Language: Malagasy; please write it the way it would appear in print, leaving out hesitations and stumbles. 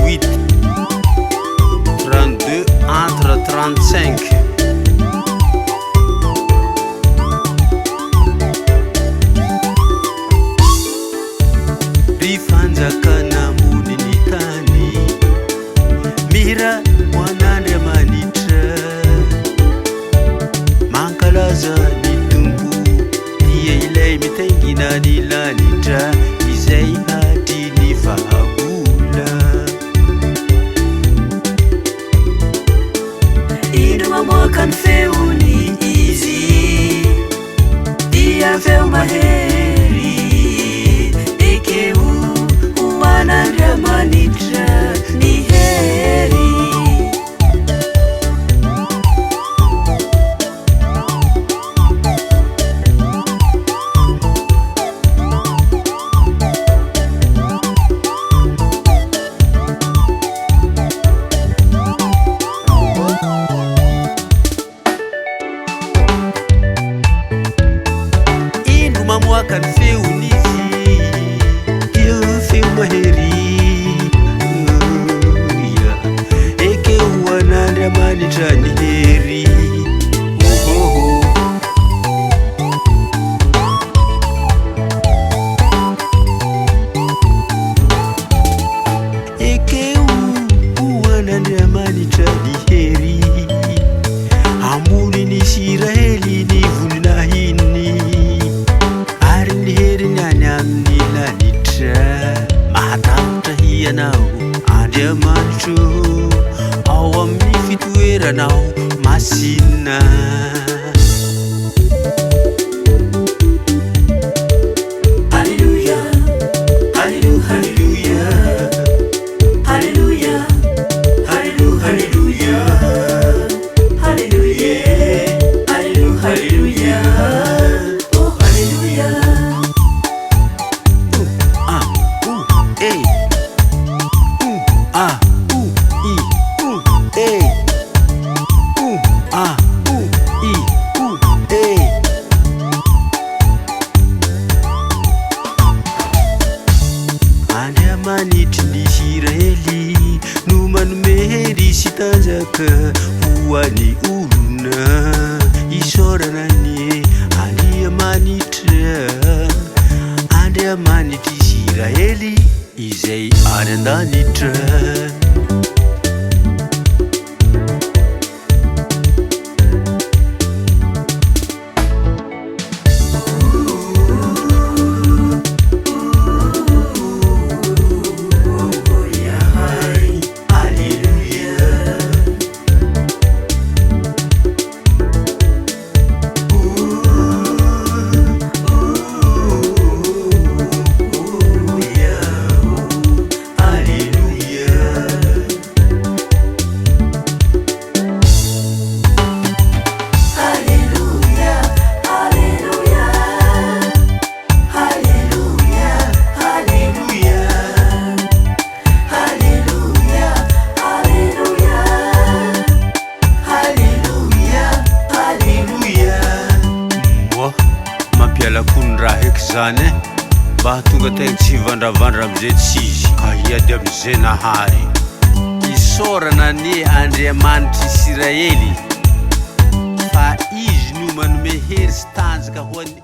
08 32 entre 35. Rifanjakana moniny tany mira hoan'Andriamanitra, mankalaza ny tompo dia ilay mitaingina ny lanitra izay hatry ny vahaola. Indro mamoaka ny feony izy dia feo mahery, ekeo hoan'Andriamanitra ny hery. Mamoaka ny feony izy dia feo mahery, ekeo hoan'Andriamanitra ny hery. Ekeo hoan'Andriamanitra ny hery, amony ny Israely ny voninahiny, ary ny heriny any amin'ny lanitra. Mahatafitra hianao Andriamanitro ao amin'ny fitoeranao masina. Hallelujah, hallelujah, hallelujah, hallelujah, hallelujah, hallelujah, hallelujah, hallelujah, oh hallelujah. Hey. Hey. Hey. Andriamanitry ny Israely no manome hery sy tanjaka ho an'ny olona, isaorana ny Andriamanitra, Andriamanitry Israely izay any an-danitra. Mampialakony raha eky zany mba hatonga tegna tsy vandravandra amizay tsisy ka hiady amizay nahary. Isaorana ny Andriamanitry Israely fa izy no manome hery sy tanjaka ho an'ny